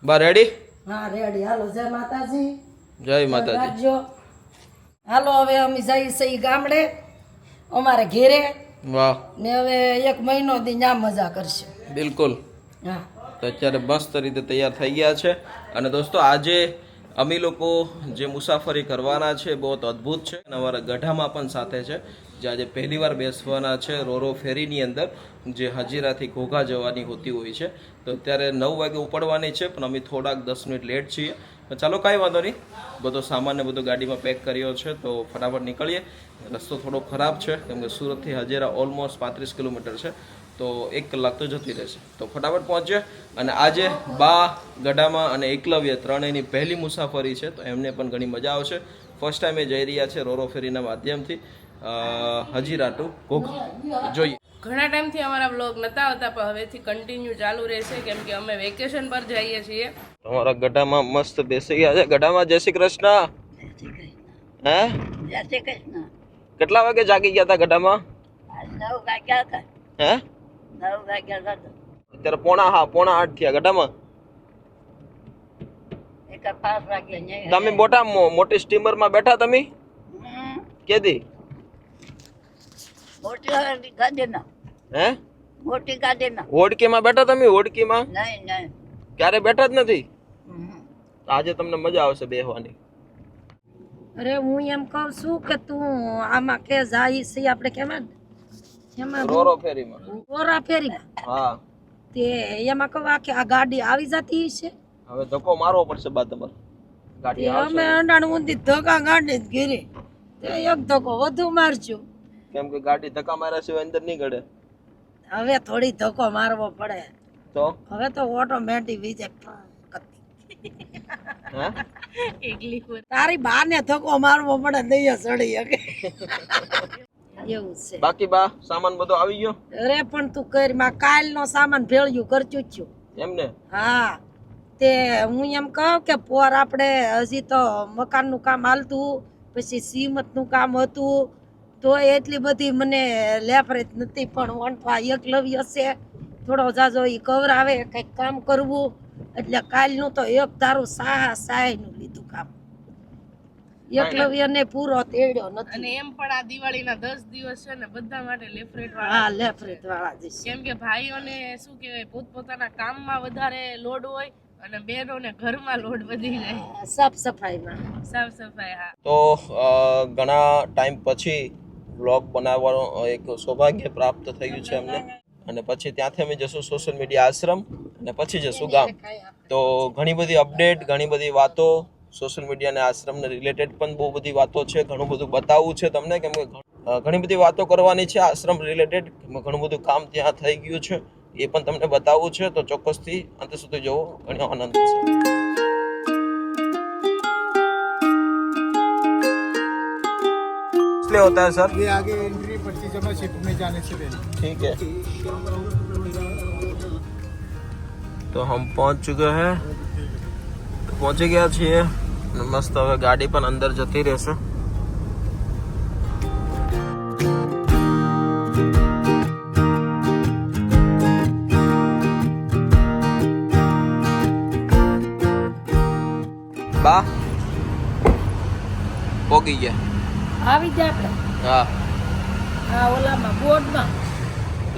બા રેડી? હા રેડી. હાલો જય માતાજી. જય માતાજી. રાખજો. હાલો હવે અમે જઈએ છીએ ગામડે અમારે ઘેરે વાહ, ને હવે 1 મહિનો દી ન્યા મજા કરશે. બિલકુલ. હા તો અત્યારે મસ્ત રીતે તૈયાર થઈ ગયા છે. અને દોસ્તો આજે અમે લોકો જે મુસાફરી કરવાના છે બહુ અદ્ભુત છે. અને અમારા ગઢામાં પણ સાથે છે, જે આજે પહેલી વાર બેસવાના છે રોરો ફેરીની અંદર, જે હજીરાથી ઘોઘા જવાની હોતી હોય છે. તો અત્યારે 9 વાગે ઉપડવાની છે, પણ અમે થોડાક 10 મિનિટ લેટ છીએ. તો ચાલો કાંઈ વાંધો નહીં, બધો સામાન ને બધો ગાડીમાં પેક કર્યો છે, તો ફટાફટ નીકળીએ. રસ્તો થોડો ખરાબ છે કેમ કે સુરતથી હજીરા ઓલમોસ્ટ 35 કિલોમીટર છે, તો 1 કલાક તો જતી રહેશે. તો ફટાફટ પહોંચીએ. અને આજે બા, ગઢામાં અને એકલવ્ય ત્રણેયની પહેલી મુસાફરી છે, તો એમને પણ ઘણી મજા આવશે. ફર્સ્ટ ટાઈમ એ જઈ રહ્યા છે રોરો ફેરીના માધ્યમથી હજીરા ટુ ઘોઘા. જોઈએ. ઘણા ટાઈમથી અમારા બ્લોગ નતા આવતા, પણ હવેથી કન્ટિન્યુ ચાલુ રહેશે કેમ કે અમે વેકેશન પર જઈએ છીએ. તમારા ગઢામાં મસ્ત બેસી ગયા છે. ગઢામાં જય શ્રી કૃષ્ણ. હે જય શ્રી કૃષ્ણ. કેટલા વાગે જાગી ગયા હતા ગઢામાં? 9 વાગ્યા હતા. હે 9 વાગ્યા હતા. અત્યારે પોણા 8 થયા. ગઢામાં 5 વાગ્યા. તમે મોટી સ્ટીમર માં બેઠા તમે કેદી? મોટી ગાડીના. હે મોટી ગાડીના. હોડકીમાં બેઠા તમે? હોડકીમાં નહીં. ક્યારે બેઠા જ નથી? આજે તમને મજા આવશે બેહવાની. અરે હું એમ કહું છું કે તું આમાં કે જાય છે આપણે કેમાં એમાં રોરો ફેરીમાં. રોરા ફેરીમાં. હા, તે એમાં કહું આ ગાડી આવી જતી છે. હવે ધક્કો મારવો પડશે બા તમારે. ગાડી તે અમે અંડાણ ઊંધી ધક્કા ગાડી જ ઘેરે તે એક ધક્કો વધુ મારજો, કેમ કે ગાડી ધક્કા માર્યા સિવાય અંદર નહીં ગળે. હવે થોડી ધક્કો મારવો પડે. તો હવે તો ઓટોમેટિક વીજે હે એકલી તારી બાને ધક્કો મારવો પડે દઈએ સડી શકે એવું છે. બાકી બા સામાન બધો આવી ગયો? અરે પણ તું કરી માં કાલનો સામાન ભેળ્યું કરચું છું. એમને હા તે હું એમ કહું કે પોર આપણે હજી તો મકાનનું કામ હાલતું, પછી સીમતનું કામ હતું, તો એટલી બધી મને લેફરેજ નથી. પણ વણવા એકલવ્ય છે થોડો જાજો એ કવરાવે કંઈક કામ કરવું, એટલે કાલનું તો એક તારું સાયનું લીધું કામ. એકલવ્યને પૂરો તેડ્યો અને નથી. એમ પણ આ દિવાળીના 10 દિવસ છે ને બધા માટે લેફ્ટ વાળા, હા લેફરેજ વાળા જશે. કેમ કે ભાઈઓને શું કહેવાય પોતપોતાના કામમાં વધારે લોડ હોય અને બહેનોને ઘરમાં લોડ વધી જાય સાફ સફાઈમાં. સાફ સફાઈ. હા, તો ઘણા ટાઈમ પછી વ્લોગ બનાવવાનો એક સૌભાગ્ય પ્રાપ્ત થયું છે અમને. અને પછી ત્યાંથી અમે જશું સોશિયલ મીડિયા આશ્રમ, અને પછી જશું ગામ. તો ઘણી બધી અપડેટ, ઘણી બધી વાતો સોશિયલ મીડિયા અને આશ્રમને રિલેટેડ પણ બહુ બધી વાતો છે. ઘણું બધું બતાવવું છે તમને, કેમ કે ઘણી બધી વાતો કરવાની છે આશ્રમ રિલેટેડ. ઘણું બધું કામ ત્યાં થઈ ગયું છે, એ પણ તમને બતાવવું છે. તો ચોક્કસથી અંત સુધી જોવો, ઘણો આનંદ થશે. इसलिए होता है सर, ये आगे एंट्री पर्ची जमा शिप में जाने से पहले। ठीक है. તો હમ પહોંચ ચુકે હે, પહોંચી ગયા છીએ. મસ્ત હવે ગાડી પણ અંદર જતી રહેશે. બા પોગી ગયા. આવી જાય આપણે હા, આ ઓલામાં બોર્ડમાં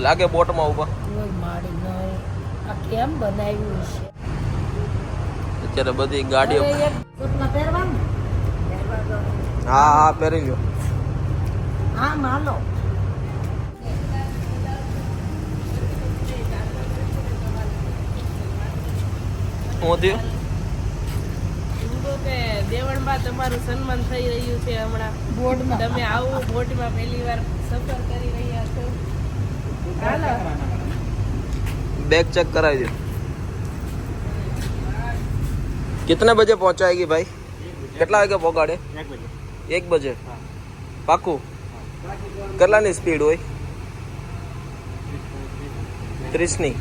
લાગે બોટમાં ઉભા. કોઈ માડી નહીં. આ કેમ બનાવ્યું છે? અત્યારે બધી ગાડીઓ. અરે એક કોટમાં પહેરવાનું. હા પહેરી લ્યો. હા માલો હું થયું? કે દેવણબા તમારું સન્માન થઈ રહ્યું છે હમણાં બોર્ડમાં. તમે આવું બોટમાં પહેલી વાર સફર કરી રહ્યા છો. હાલો, बैग चेक कराई दो. कितने बजे पहुंचाएगी भाई? कितना वागे पहुंचाड़े? 1 बजे. पाकू કેટલાની સ્પીડ હોય? 30 ની.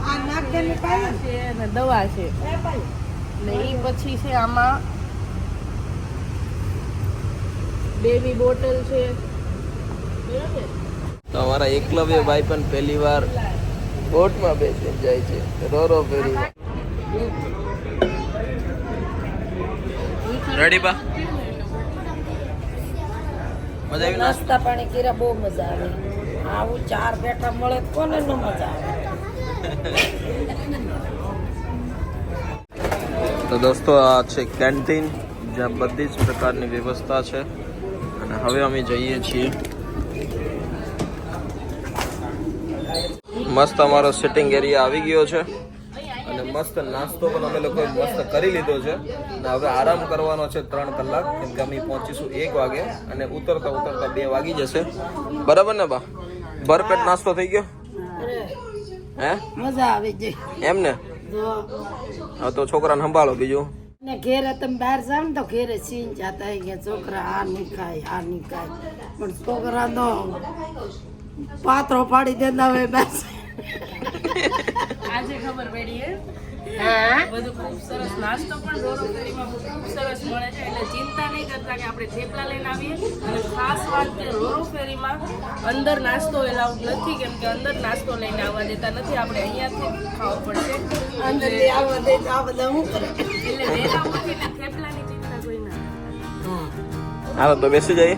આ નાક દેને પાય છે અને દવા છે ને એ પછી છે આમાં બેબી બોટલ છે. તો અમારા એકલવ્ય ભાઈ પણ પહેલી વાર બોટમાં બેસીને જાય છે રોરો ફેરી રેડી બા મજા આવી નાસ્તા પાણી કર્યા બહુ મજા આવે આવું 4 પેટા મળે તો કોને ન મજા આવે તો દોસ્તો આ છે કેન્ટીન જ્યાં બધી જ પ્રકારની વ્યવસ્થા છે અને હવે અમે જઈએ છીએ મસ્ત અમારો સિટિંગ એરિયા આવી ગયો છે અને મસ્ત નાસ્તો પણ અમે લોકોએ મસ્ત કરી લીધો છે અને હવે આરામ કરવાનો છે 3 કલાક કેમ કે અમે પહોંચીશું 1 વાગે અને ઉતરતા 2 વાગી જશે બરાબર ને બા ભરપેટ નાસ્તો થઈ ગયો હે મજા આવી જઈ એમ ને હા તો છોકરાને સંભાળો બીજું ને ઘેરે તમે બહાર જાવ ને તો ઘેરે સીન જાતા કે છોકરા આ નહીં ખાય પણ છોકરા નો પાત્રો પાડી દેતા હોય બસ આજે ખબર પડી હે હા બધું ખૂબ સરસ નાસ્તો પણ રોરો ફેરીમાં ખૂબ સરસ મળે છે એટલે ચિંતા નહીં કરતા કે આપણે થેપલા લઈને આવીએ અને ખાસ વાત કે રોરો ફેરીમાં અંદર નાસ્તો એલાઉડ નથી કેમ કે અંદર નાસ્તો લઈને આવવા દેતા નથી આપણે અહીંયાથી ખાવો પડશે અંદર આવવા દે આ બધા હું કરે એટલે વેલા ઉઠી એટલે થેપલાની ચિંતા કોઈ ના હાલો તો બેસી જઈએ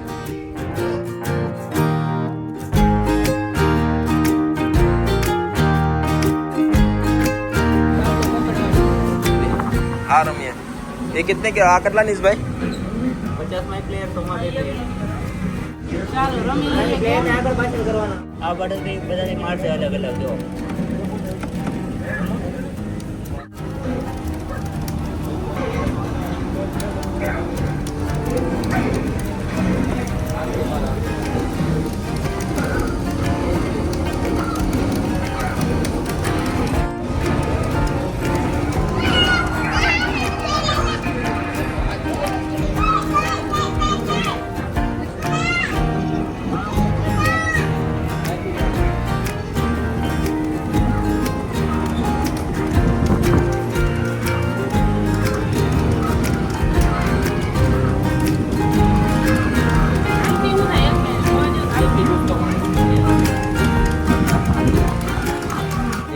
हाँ रमिया ये कितने के आ कटला नहीं भाई 50 में प्लेयर तो मार देते ચાલો રમી લઈએ प्लेयर આગળ પાછળ કરવાના આ બટન બધાને મારશે અલગ અલગ જો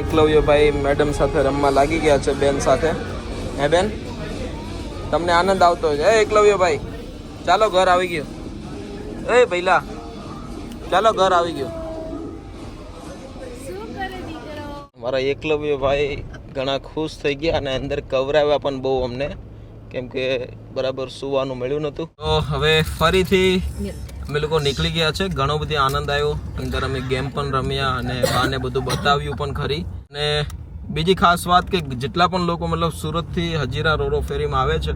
એકલવ્યભાઈ મેડમ સાથે રમવા લાગી ગયા છે બેન સાથે હે બેન તમને આનંદ આવતો છે હે એકલવ્યભાઈ ચાલો ઘર આવી ગયો એ પહેલા ચાલો ઘર આવી ગયો મારા એકલવ્યભાઈ ઘણા ખુશ થઈ ગયા અને અંદર કવરાવ્યા પણ બહુ અમને કેમ કે બરાબર સુવાનું મળ્યું નહોતું તો હવે ફરીથી અમે લોકો નીકળી ગયા છે ઘણો બધી આનંદ આવ્યો અંદર અમે ગેમ પણ રમ્યા અને બાને બધું બતાવ્યું પણ ખરી અને બીજી ખાસ વાત કે જેટલા પણ લોકો મતલબ સુરતથી હજીરા રોરો ફેરીમાં આવે છે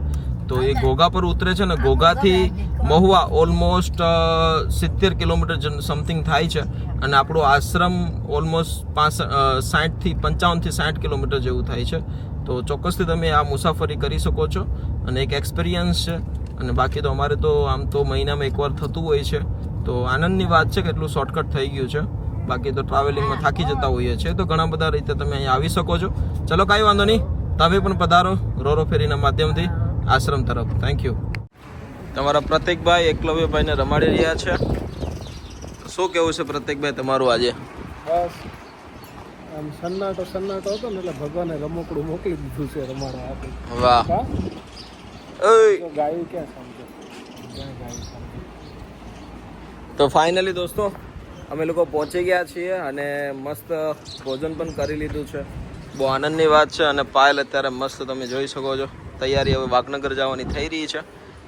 તો એ ઘોઘા પર ઉતરે છે ને ઘોઘાથી મહુવા ઓલમોસ્ટ 70 કિલોમીટર સમથિંગ થાય છે અને આપણો આશ્રમ ઓલમોસ્ટ 55 થી 60 કિલોમીટર જેવું થાય છે તો ચોક્કસથી તમે આ મુસાફરી કરી શકો છો અને એક એક્સપિરિયન્સ છે અને બાકી તો અમારે તો આમ તો મહિનામાં એકવાર થતું હોય છે તો આનંદની વાત છે કે એટલું શોર્ટકટ થઈ ગયું છે બાકી તો ટ્રાવેલિંગમાં થાકી જતા હોઈએ છીએ તો ઘણા બધા રીતે તમે અહીંયા આવી શકો છો ચલો કાંઈ વાંધો નહીં તમે પણ પધારો રોરો ફેરીના માધ્યમથી આશ્રમ તરફ થેન્ક યુ તમારા પ્રતિકભાઈ એકલવ્યભાઈને રમાડી રહ્યા છે શું કેવું છે પ્રતિકભાઈ તમારું આજે બસ આમ સન્નાટો હતો ને એટલે ભગવાને રમકડું મોકલી દીધું છે રમાડવા આપી વાહ હા ઓય તો ગાયું ક્યાં સમજે ક્યાં ગાયું સમજે તો ફાઇનલી દોસ્તો અમે લોકો પહોંચી ગયા છીએ અને મસ્ત ભોજન પણ કરી લીધું છે બહુ આનંદની વાત છે અને પાયલ અત્યારે મસ્ત તમે જોઈ શકો છો તૈયારી હવે વાઘનગર જવાની થઈ રહી છે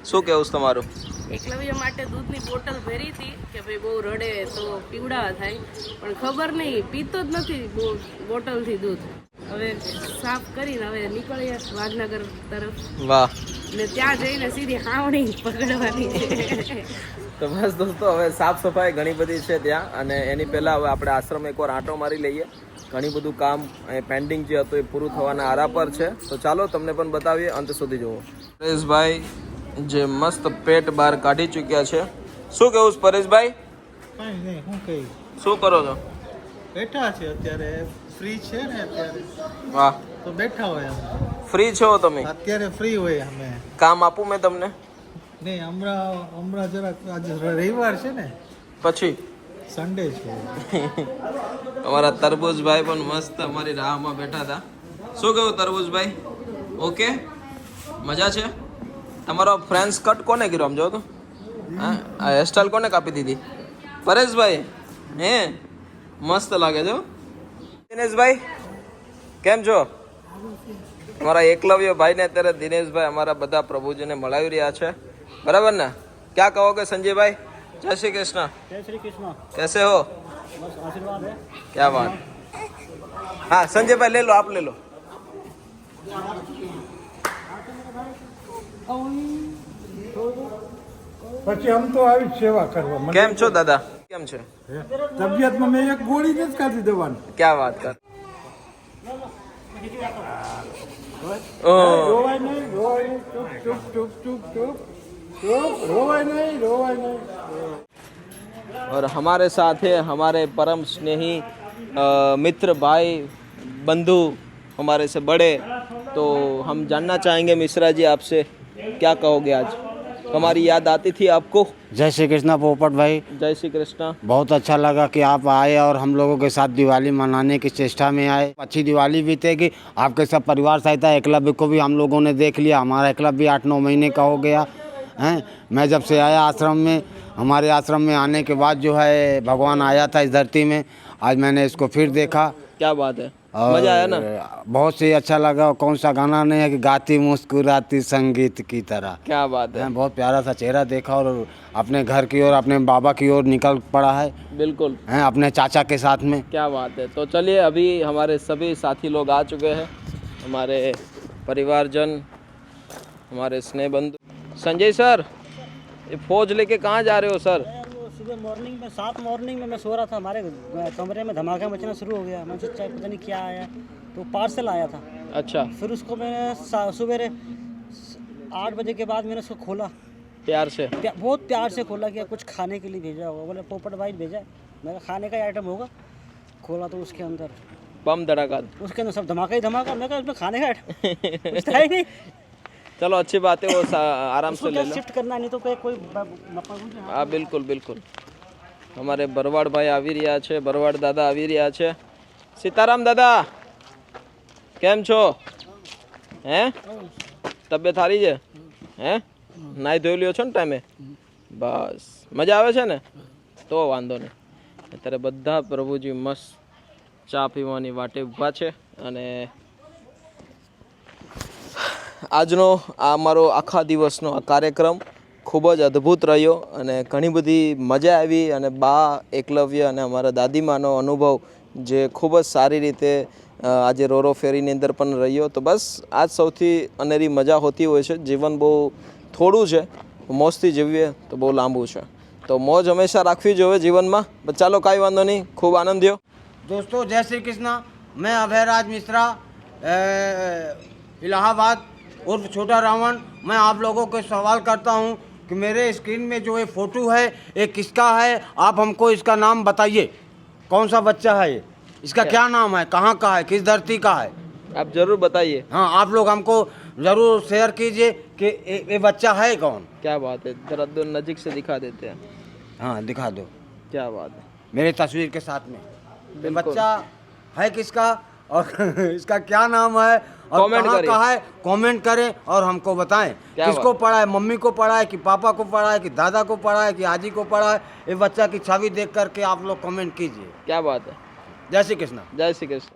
શું કહેવું છે તમારું એકલવ્ય માટે દૂધની બોટલ ભરી હતી કે ભાઈ બહુ રડે તો પીવડાવા થાય પણ ખબર નહીં પીતો જ નથી બોટલથી દૂધ હવે સાફ કરીને હવે નીકળીએ વાઘનગર તરફ વાહ ને ત્યાં જઈને સીધી હાવણી પકડવાની છે તો બસ દોસ્તો હવે સાફ સફાઈ ઘણી બધી છે ત્યાં અને એની પહેલાં હવે આપણે આશ્રમ એકવાર આંટો મારી લઈએ ઘણી બધું કામ પેન્ડિંગ જે હતું એ પૂરું થવાના આરા પર છે તો ચાલો તમને પણ બતાવીએ અંત સુધી જુઓ પરેશભાઈ જે મસ્ત પેટ બહાર કાઢી ચૂક્યા છે શું કેવું છે પરેશભાઈ કાંઈ નહીં હું કહી શું કરો છો બેઠા છે અત્યારે ફ્રી છે ને અત્યારે વાહ તો બેઠા હોય અમે ફ્રી છો તમે અત્યારે ફ્રી હોય અમે કામ આપું મેં તમને નહીં હમણાં જરાક આજે રવિવાર છે ને પછી સન્ડે છે. અમારા તરબૂચભાઈ પણ મસ્ત અમારી રાહમાં બેઠા હતા. શું કહ્યું તરબૂચભાઈ? ઓકે, મજા છે? તમારો ફ્રેન્ડ્સ કટ કોને કર્યો આમ જો તો? હા, આ હેરસ્ટાઈલ કોને કાપી દીધી? પરેશભાઈ. હે, મસ્ત લાગે છે. દિનેશભાઈ કેમ છો? અમારા એકલવ્ય ભાઈ ને અત્યારે દિનેશભાઈ અમારા બધા પ્રભુજીને મળાવી રહ્યા છે, બરાબર ને? ક્યાં કહોગે સંજયભાઈ? જય શ્રી કૃષ્ણ. जय श्री कृष्ण. कैसे हो? बस आशीर्वाद है. क्या बात. हाँ संजय भाई ले लो, आप ले लो. પછી આમ તો આવી જ સેવા કરવા. કેમ છો દાદા? કેમ છે? તબિયતમાં મેં એક ગોળી નથી ખાધી દવાની. क्या बात कर. ओह, રોવાય નહીં, રોવાય નહીં. ચૂપ ચૂપ ચૂપ ચૂપ ચૂપ ચૂપ. રોવાય નહીં, રોવાય નહીં. और हमारे साथ है हमारे परम स्नेही मित्र भाई बंधु हमारे से बड़े. तो हम जानना चाहेंगे मिश्रा जी आपसे, क्या कहोगे? आज हमारी याद आती थी आपको? जय श्री कृष्णा पोपट भाई. जय श्री कृष्ण. बहुत अच्छा लगा कि आप आए और हम लोगों के साथ दिवाली मनाने की चेष्टा में आए. अच्छी दिवाली बीतेगी आपके सब परिवार सहित. एकलव्य को भी हम लोगों ने देख लिया. हमारा एकलव्य भी 8-9 महीने का हो गया हैं. मैं जब से आया आश्रम में, हमारे आश्रम में आने के बाद जो है भगवान आया था इस धरती में. आज मैंने इसको फिर देखा. क्या बात है, और मजा आया ना? बहुत से अच्छा लगा. कौन सा गाना नहीं है कि गाती मुस्कुराती संगीत की तरह. क्या बात है. बहुत प्यारा सा चेहरा देखा और अपने घर की ओर, अपने बाबा की ओर निकल पड़ा है बिल्कुल. हैं, अपने चाचा के साथ में. क्या बात है. तो चलिए अभी हमारे सभी साथी लोग आ चुके हैं, हमारे परिवारजन, हमारे स्नेह बंधु. संजय सर, ये फौज लेके कहाँ जा रहे हो सर? सुबह मॉर्निंग में 7 मॉर्निंग में मैं सो रहा था. हमारे कमरे में धमाका मचना शुरू हो गया. मैं सोचा पता नहीं क्या आया, तो पार्सल आया था. अच्छा, फिर उसको मैंने सवेरे 8 बजे के बाद मैंने उसको खोला. प्यार से. बहुत प्यार से खोला कि कुछ खाने के लिए भेजा होगा. बोले पोपट भाई भेजा है. मैं कहा खाने का आइटम होगा. खोला तो उसके अंदर बम धड़ाका. उसके अंदर सब धमाका ही धमाका. मैं कहा उसमें खाने का आइटम कुछ था ही नहीं. चलो अच्छी बात है, वो आराम से उसको ले क्या लो. शिफ्ट करना नहीं तो कोई હા બિલકુલ બિલકુલ. અમારે બરવાડ ભાઈ આવી રહ્યા છે, બરવાડ દાદા આવી રહ્યા છે. સીતારામ દાદા કેમ છો? હે, તબિયત સારી છે? હે, નાઈ ધોઈ લ્યો છો ને ટાઈમે? બસ મજા આવે છે ને? તો વાંધો નહીં. અત્યારે બધા પ્રભુજી મસ્ત ચા પીવાની વાટે ઊભા છે. અને આજનો આ અમારો આખા દિવસનો આ કાર્યક્રમ ખૂબ જ અદ્ભુત રહ્યો અને ઘણી બધી મજા આવી. અને બા એકલવ્ય અને અમારા દાદીમાનો અનુભવ જે ખૂબ જ સારી રીતે આજે રોરો ફેરીની અંદર પણ રહ્યો. તો બસ આજ સૌથી અનેરી મજા હોતી હોય છે. જીવન બહુ થોડું છે, મોજથી જીવીએ તો બહુ લાંબુ છે. તો મોજ હંમેશા રાખવી જોઈએ જીવનમાં. બસ ચાલો કાંઈ વાંધો નહીં, ખૂબ આનંદ થયો. दोस्तों जय श्री कृष्णा. मैं अभयराज मिश्रा, इलाहाबाद उर्फ छोटा रावण. मैं आप लोगों को सवाल करता हूं कि मेरे स्क्रीन में जो ये फ़ोटो है ये किसका है? आप हमको इसका नाम बताइए. कौन सा बच्चा है ये? इसका क्या नाम है? कहाँ का है? किस धरती का है? आप ज़रूर बताइए. हाँ, आप लोग हमको ज़रूर शेयर कीजिए कि ये बच्चा है कौन. क्या बात है, जरा दो नज़दीक से दिखा देते हैं. हाँ दिखा दो क्या बात है. मेरे तस्वीर के साथ में. ये बिल्कुल. बच्चा है किसका और इसका क्या नाम है और कमेंट कहाँ करिए. का है? कमेंट करें और हमको बताएं क्या किसको पढ़ा है. मम्मी को पढ़ा है कि पापा को पढ़ा है कि दादा को पढ़ा है कि आजी को पढ़ा है. ये बच्चा की छवि देख करके आप लोग कमेंट कीजिए. क्या बात है. जय श्री कृष्ण. जय श्री कृष्ण.